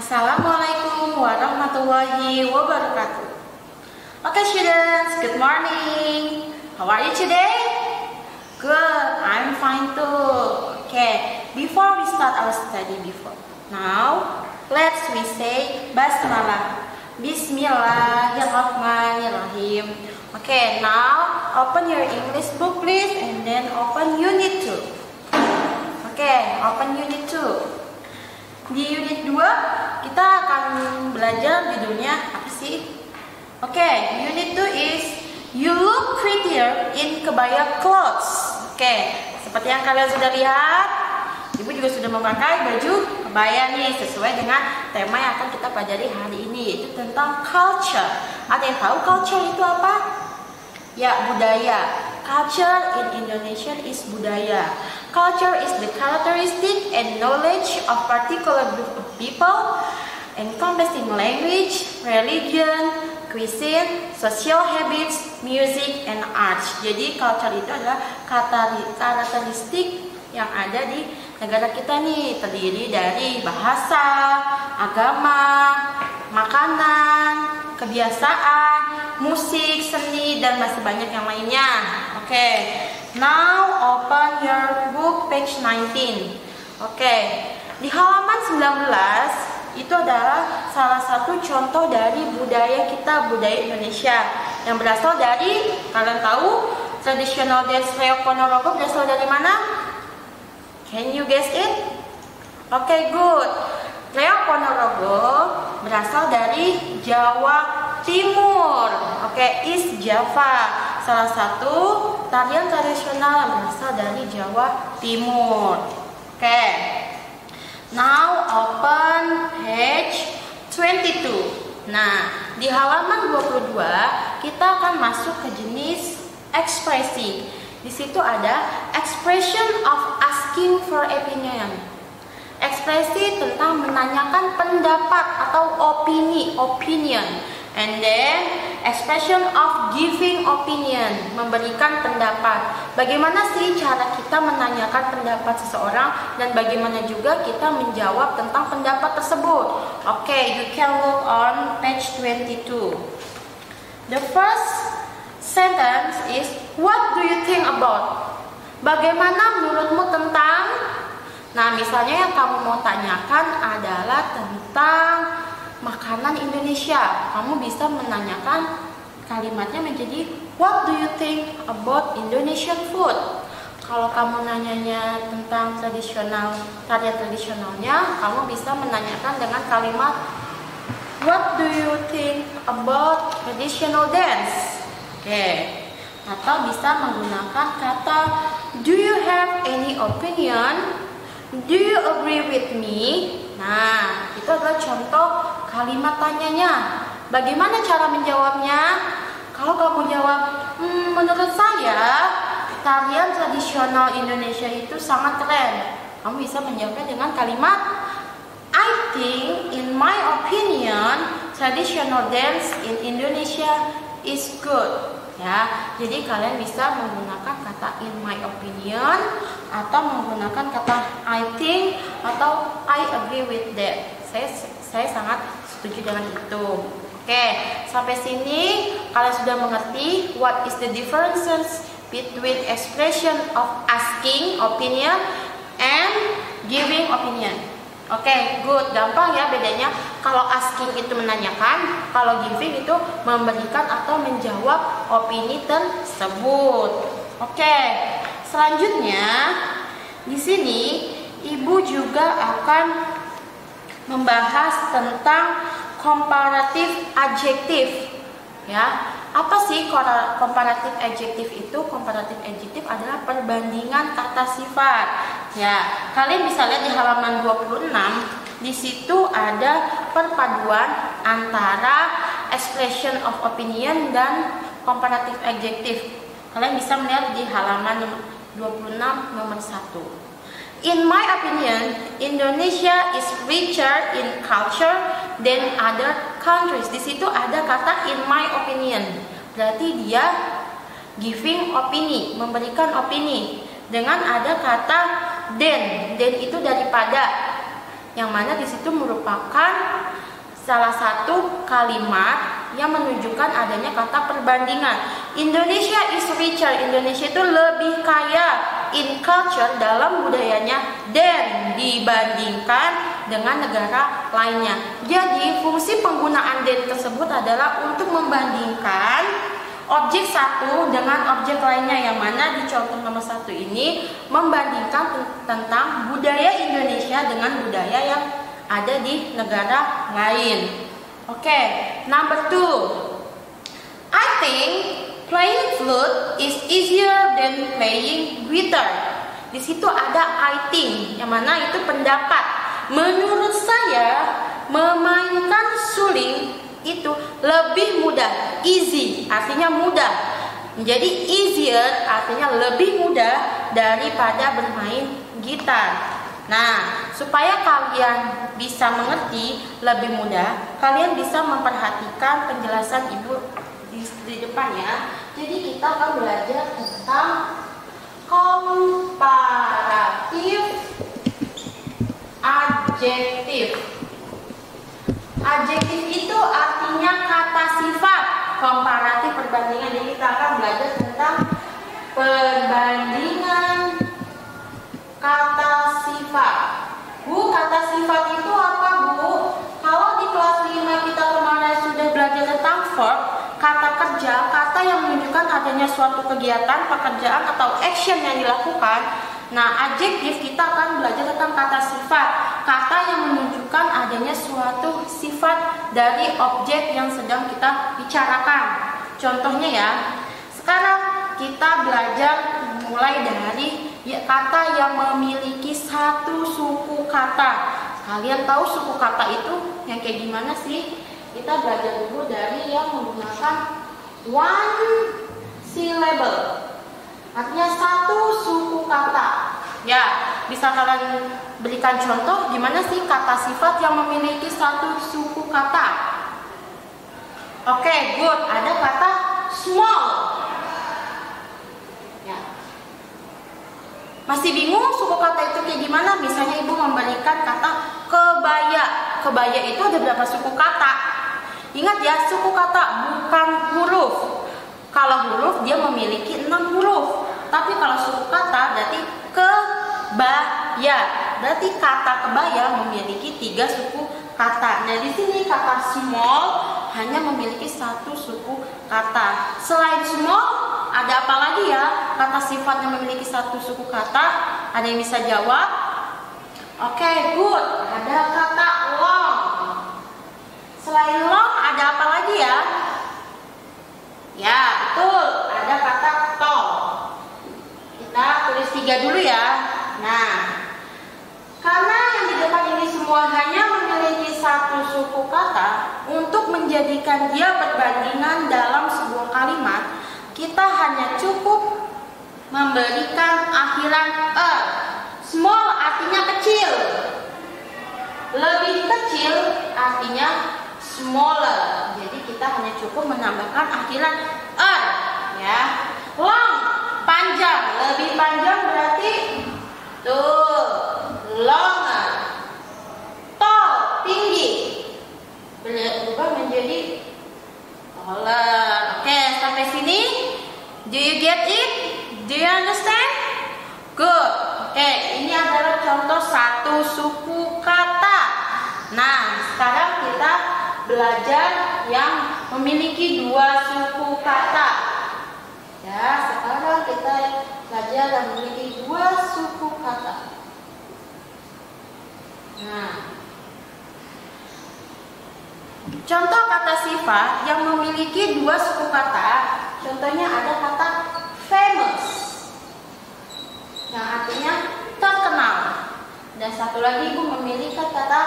Assalamualaikum warahmatullahi wabarakatuh. Okay, students, good morning. How are you today? Good, I'm fine too. Okay, before we start our study now, let's we say Basmalah. Bismillahirrahmanirrahim. Okay, now open your English book please, and then open unit 2. Okay, open unit 2. Di unit 2 kita akan belajar judulnya apa sih? Oke, unit 2 is You look prettier in kebaya clothes. Oke, seperti yang kalian sudah lihat, Ibu juga sudah memakai baju kebaya nih sesuai dengan tema yang akan kita pelajari hari ini, yaitu tentang culture. Ada yang tahu culture itu apa? Ya, budaya. Culture in Indonesian is budaya. Culture is the characteristic and knowledge of particular group of people encompassing language, religion, cuisine, social habits, music, and arts. Jadi culture itu adalah karakteristik yang ada di negara kita nih, terdiri dari bahasa, agama, makanan, kebiasaan, musik, seni, dan masih banyak yang lainnya. Oke, now open your book page 19. Oke, di halaman 19 itu adalah salah satu contoh dari budaya kita, budaya Indonesia, yang berasal dari, kalian tahu, traditional dance Reok Ponorogo berasal dari mana? Can you guess it? Oke, good. Reok Ponorogo berasal dari Jawa Timur. Oke, East Java. Salah satu tarian tradisional yang berasal dari Jawa Timur. Oke. Now open page 22. Nah, di halaman 22 kita akan masuk ke jenis ekspresi. Di situ ada expression of asking for opinion. Ekspresi tentang menanyakan pendapat atau opinion. And then expression of giving opinion, memberikan pendapat. Bagaimana sih cara kita menanyakan pendapat seseorang dan bagaimana juga kita menjawab tentang pendapat tersebut. Okay, you can look on page 22. The first sentence is what do you think about? Bagaimana menurutmu tentang? Nah, misalnya yang kamu mau tanyakan adalah tentang makanan Indonesia. Kamu bisa menanyakan kalimatnya menjadi what do you think about Indonesian food? Kalau kamu nanyanya tentang tarian tradisionalnya, kamu bisa menanyakan dengan kalimat what do you think about traditional dance? Oke. Atau bisa menggunakan kata do you have any opinion? Do you agree with me? Nah, itu adalah contoh kalimat tanyanya. Bagaimana cara menjawabnya? Kalau kamu jawab, menurut saya tarian tradisional Indonesia itu sangat keren. Kamu bisa menjawabnya dengan kalimat I think, in my opinion, traditional dance in Indonesia is good. Ya, jadi kalian bisa menggunakan kata in my opinion atau menggunakan kata I think atau I agree with that. Saya sangat setuju dengan itu. Oke, sampai sini kalian sudah mengerti what is the differences between expression of asking opinion and giving opinion. Oke, good, gampang ya bedanya. Kalau asking itu menanyakan, kalau giving itu memberikan atau menjawab opini tersebut. Oke, selanjutnya di sini Ibu juga akan membahas tentang comparative adjective. Ya, apa sih comparative adjective itu? Comparative adjective adalah perbandingan kata sifat. Ya, kalian bisa lihat di halaman 26. Di situ ada perpaduan antara expression of opinion dan comparative adjective. Kalian bisa melihat di halaman 26 nomor 1. In my opinion, Indonesia is richer in culture than other countries. Di situ ada kata in my opinion. Berarti dia giving opini, memberikan opini. Dengan ada kata then itu daripada. yang mana di situ merupakan salah satu kalimat yang menunjukkan adanya kata perbandingan. Indonesia is richer. Indonesia itu lebih kaya in culture, dalam budayanya, dan dibandingkan dengan negara lainnya. Jadi fungsi penggunaan dan tersebut adalah untuk membandingkan objek satu dengan objek lainnya, yang mana di contoh nomor 1 ini membandingkan tentang budaya Indonesia dengan budaya yang ada di negara lain. Oke, number 2. I think playing flute is easier than playing guitar. Di situ ada I think, yang mana itu pendapat. Menurut saya, memainkan suling itu lebih mudah. Easy artinya mudah. Jadi easier artinya lebih mudah daripada bermain gitar. Nah, supaya kalian bisa mengerti lebih mudah, kalian bisa memperhatikan penjelasan ibu di depan ya. Jadi kita akan belajar tentang komparatif adjektif. Adjektif itu artinya kata sifat. Komparatif perbandingan. Jadi kita akan belajar tentang perbandingan kata sifat. Bu, kata sifat itu apa, Bu? Kalau di kelas 5 kita kemarin sudah belajar tentang verb, kata kerja, kata yang menunjukkan adanya suatu kegiatan, pekerjaan atau action yang dilakukan. Nah, adjektif kita akan belajar tentang kata sifat, kata yang menunjukkan adanya suatu sifat dari objek yang sedang kita bicarakan. Contohnya ya, sekarang kita belajar mulai dari kata yang memiliki satu suku kata. Kalian tahu suku kata itu yang kayak gimana sih? Kita belajar dulu dari yang menggunakan one syllable, artinya satu suku kata. Ya, bisa kalian berikan contoh gimana sih kata sifat yang memiliki satu suku kata? Oke, good. Ada kata small. Ya. Masih bingung suku kata itu kayak gimana? Misalnya ibu memberikan kata kebaya. Kebaya itu ada berapa suku kata? Ingat ya, suku kata bukan huruf. Kalau huruf dia memiliki 6 huruf. Tapi kalau suku kata berarti kebaya. Berarti kata kebaya memiliki 3 suku kata. Nah, di sini kata small hanya memiliki 1 suku kata. Selain small, ada apa lagi ya? Kata sifat yang memiliki 1 suku kata. Ada yang bisa jawab? Oke, good. Ada kata long. Selain long, ada apa lagi ya? Ya, betul. Ada kata tall. Kita tulis 3 dulu ya. Nah, karena yang di depan ini semua hanya memiliki 1 suku kata, untuk menjadikan dia perbandingan dalam sebuah kalimat, kita hanya cukup memberikan akhiran er. Small artinya kecil. Lebih kecil artinya smaller. Jadi kita hanya cukup menambahkan akhiran er, ya. Long, panjang. Lebih panjang berarti tuh, longer. Tall, tinggi. Berubah menjadi taller. Oke, sampai sini. Do you get it? Do you understand? Good. Oke, ini adalah contoh 1 suku kata. Nah, sekarang kita belajar yang memiliki 2 suku kata. Ya, sekarang kita belajar yang memiliki 2 suku kata. Nah, contoh kata sifat yang memiliki 2 suku kata. Contohnya ada kata famous, yang artinya terkenal. Dan satu lagi ibu memiliki kata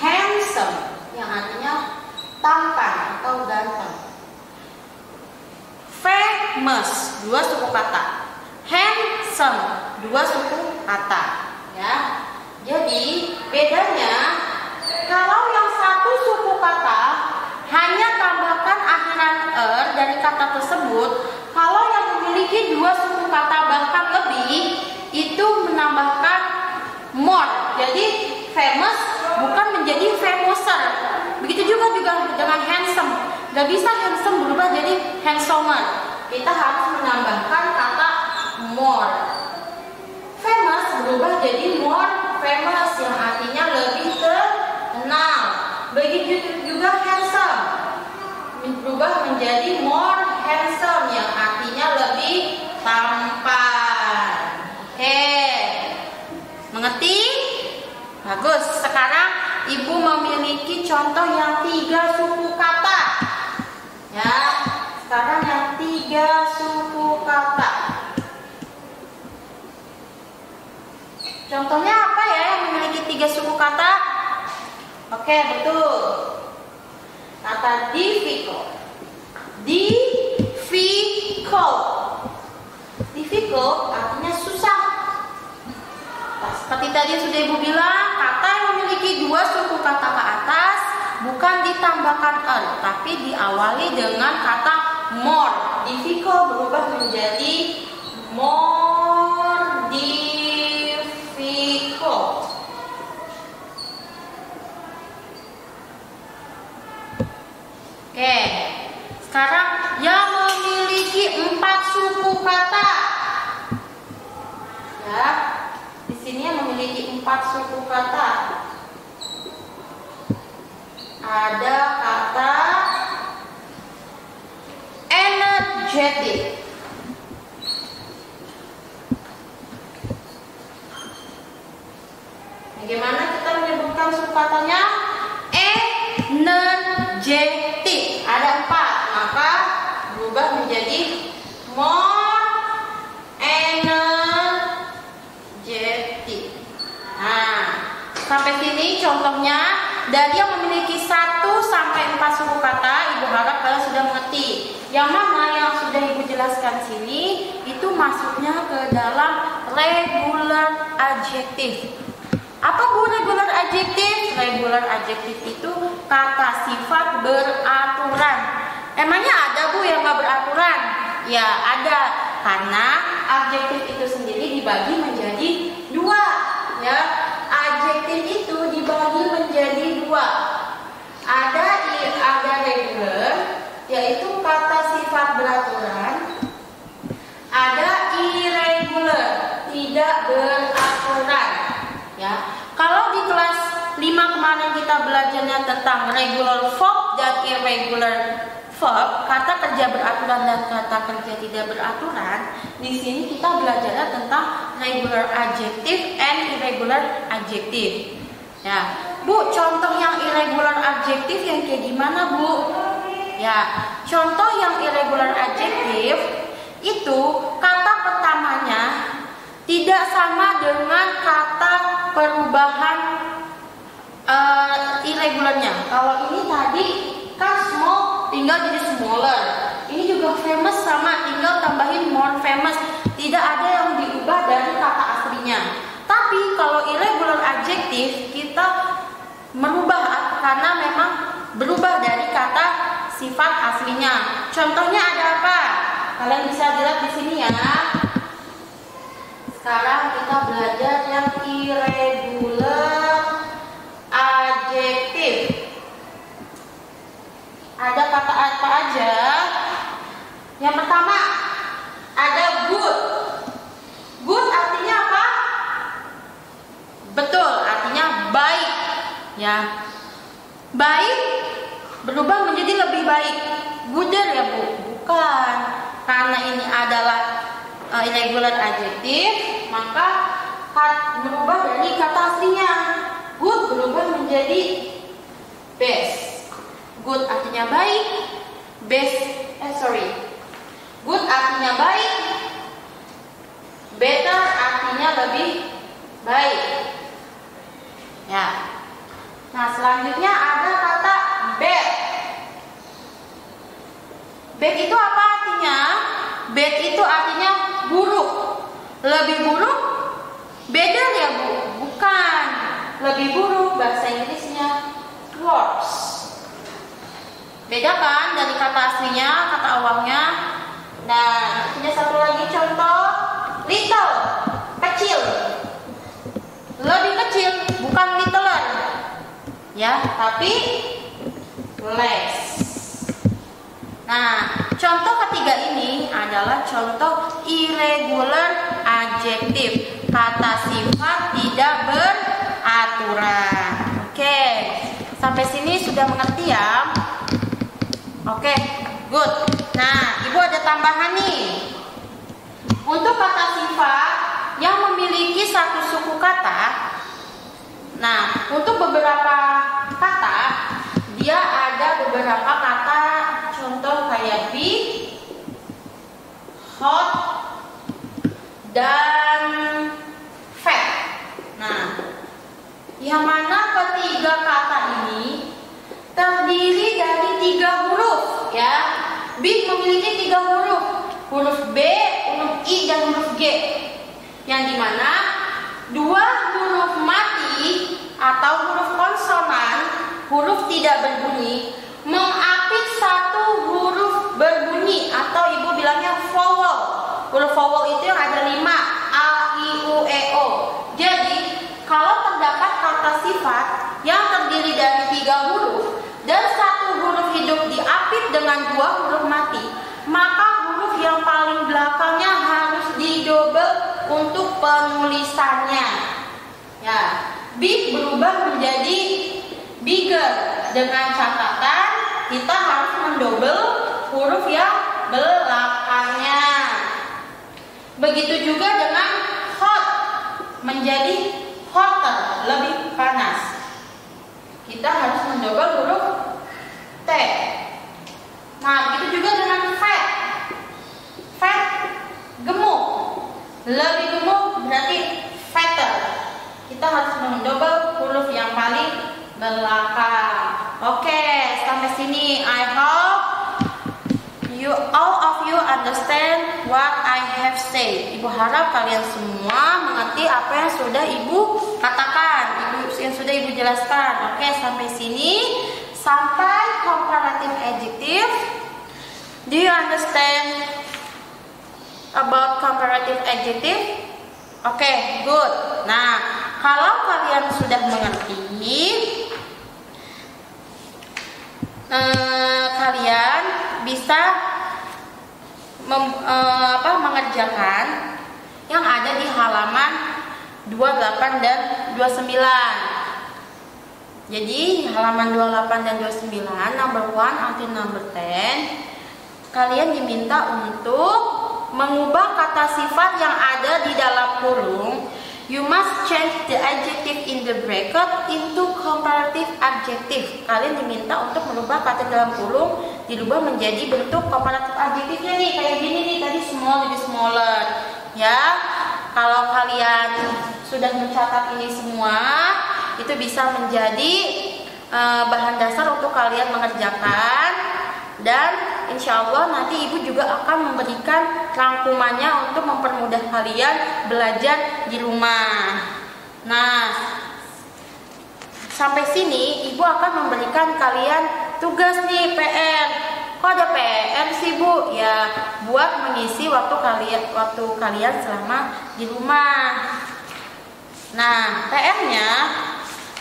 handsome, yang artinya tampan atau ganteng. Famous 2 suku kata, handsome 2 suku kata. Ya, jadi bedanya kalau yang 1 suku kata hanya tambahkan akhiran er dari kata tersebut. Kalau yang memiliki 2 suku kata bahkan lebih, itu menambahkan more. Jadi famous Gak bisa handsome berubah jadi handsomer. Kita harus menambahkan kata more. Famous berubah jadi more famous, yang artinya lebih terkenal. Begitu juga handsome berubah menjadi more handsome, yang artinya lebih tampan. Oke, mengerti? Bagus. Sekarang Ibu memiliki contoh yang 3 suku kata. Ya, sekarang yang 3 suku kata. Contohnya apa ya yang memiliki 3 suku kata? Oke, betul. Kata difficult. Difficult artinya susah. Nah, seperti tadi sudah Ibu bilang, kata yang memiliki 2 suku kata ke atas bukan ditambahkan er, tapi diawali dengan kata more. Difficult berubah menjadi more difficult. Oke, sekarang yang memiliki 4 suku kata. Ya, di sini yang memiliki 4 suku kata. Ada kata energetic. Bagaimana kita menyebutkan suku katanya? Energetic. Ada 4, maka berubah menjadi more energetic. Nah, sampai sini contohnya. Dari yang memiliki 1 sampai 4 suku kata, Ibu harap kalian sudah mengerti. Yang mana yang sudah Ibu jelaskan sini itu masuknya ke dalam regular adjective. Apa Bu regular adjective? Regular adjective itu kata sifat beraturan. Emangnya ada Bu yang gak beraturan? Ya ada, karena adjektif itu sendiri dibagi menjadi 2. Ya, adjektif itu dibagi menjadi 2. Ada regular, yaitu kata sifat beraturan. Ada irregular, tidak beraturan. Ya, kalau di kelas 5 kemarin kita belajarnya tentang regular verb dan irregular verb, kata kerja beraturan dan kata kerja tidak beraturan. Di sini kita belajarnya tentang regular adjective and irregular adjective. Ya, Bu, contoh yang irregular adjective yang kayak gimana, Bu? Ya, contoh yang irregular adjective itu kata pertamanya tidak sama dengan kata perubahan irregularnya. Kalau ini tadi kan small tinggal jadi smaller. Ini juga famous sama, tinggal tambahin more famous. Tidak ada yang diubah dari kata aslinya. Tapi kalau irregular adjective kita merubah karena memang berubah dari kata sifat aslinya. Contohnya ada apa? Kalian bisa lihat di sini ya. Sekarang kita belajar yang irregular adjective. Ada kata apa aja? Yang pertama ada good. Good artinya apa? Betul, artinya baik. Ya, baik berubah menjadi lebih baik. Gooder ya Bu? Bukan. Karena ini adalah irregular adjective, maka berubah dari kata aslinya. Good berubah menjadi best. Good artinya baik. Good artinya baik. Better artinya lebih baik. Ya. Nah, selanjutnya ada kata bad. Bad itu apa artinya? Bad itu artinya buruk. Lebih buruk? Better ya Bu? Bukan. Lebih buruk bahasa Inggrisnya worse. Beda kan dari kata aslinya, kata awalnya. Nah, punya satu lagi contoh, little, kecil. Lebih kecil, bukan littler. Ya, tapi less. Nah, contoh ketiga ini adalah contoh irregular adjective, kata sifat tidak beraturan. Oke, sampai sini sudah mengerti ya? Oke, good. Nah, Ibu ada tambahan nih. Untuk kata sifat yang memiliki satu suku kata, nah, untuk beberapa kata, dia ada beberapa kata contoh kayak big, hot, dan fat. Nah, yang mana ketiga kata ini terdiri dari 3 huruf ya. Big memiliki 3 huruf, huruf B, huruf I, dan huruf G. Yang dimana 2 huruf mati atau huruf konsonan, huruf tidak berbunyi, mengapit 1 huruf berbunyi atau Ibu bilangnya vowel. Huruf vowel itu yang ada 5, A, I, U, E, O. Jadi kalau terdapat kata sifat yang terdiri dari 3 huruf dan 1 huruf hidup diapit dengan 2 huruf mati, maka huruf yang paling belakangnya harus didobel untuk penulisannya. Ya, big berubah menjadi bigger dengan catatan kita harus mendobel huruf yang belakangnya. Begitu juga dengan hot menjadi hotter, lebih panas. Kita harus mendobel huruf T. Nah, begitu juga dengan fat. Fat gemuk, lebih gemuk berarti fatter. Kita harus mendobel huruf yang paling belakang. Oke, sampai sini I hope all of you understand what I have said. Ibu harap kalian semua mengerti apa yang sudah Ibu katakan, yang sudah Ibu jelaskan. Oke, sampai sini, sampai comparative adjective. Do you understand about comparative adjective? Oke, good. Nah, kalau kalian sudah mengerti, kalian bisa mengerjakan yang ada di halaman 28 dan 29. Jadi halaman 28 dan 29, number 1 until number 10, kalian diminta untuk mengubah kata sifat yang ada di dalam kurung. You must change the adjective in the bracket into comparative adjective. Kalian diminta untuk merubah kata dalam kurung dirubah menjadi bentuk comparative adjective-nya nih, kayak gini nih, tadi small jadi smaller. Ya, kalau kalian sudah mencatat ini semua, itu bisa menjadi bahan dasar untuk kalian mengerjakan. Dan insya Allah nanti Ibu juga akan memberikan rangkumannya untuk mempermudah kalian belajar di rumah. Nah, sampai sini Ibu akan memberikan kalian tugas nih, PR. Kok ada PR sih Bu? Ya, buat mengisi waktu kalian selama di rumah. Nah, PR-nya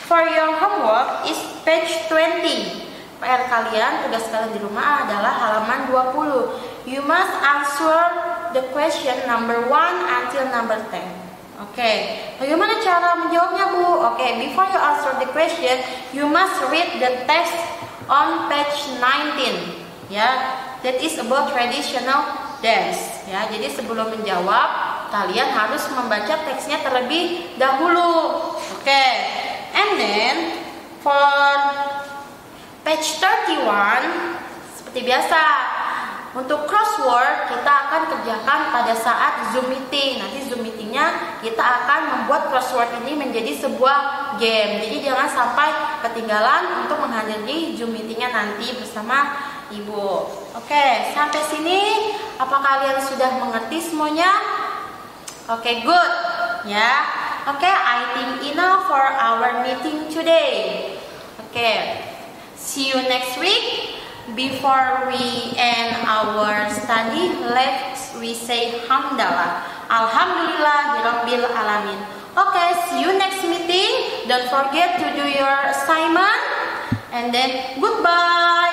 for your homework is page 20. PR kalian, tugas kalian di rumah adalah halaman 20. You must answer the question number 1 until number 10. Oke, bagaimana cara menjawabnya Bu? Oke, before you answer the question, you must read the text on page 19. Ya, that is about traditional dance. Ya, jadi sebelum menjawab, kalian harus membaca teksnya terlebih dahulu. Oke, and then for page 31, seperti biasa, untuk crossword kita akan kerjakan pada saat Zoom meeting. Nanti Zoom meetingnya kita akan membuat crossword ini menjadi sebuah game. Jadi jangan sampai ketinggalan untuk menghadiri Zoom meetingnya nanti bersama Ibu. Oke, sampai sini apa kalian sudah mengerti semuanya? Oke, good. Ya, oke, I think enough for our meeting today. Oke. See you next week. Before we end our study, let's we say hamdalah. Alhamdulillahirabbil alamin. Okay, see you next meeting. Don't forget to do your assignment. And then goodbye.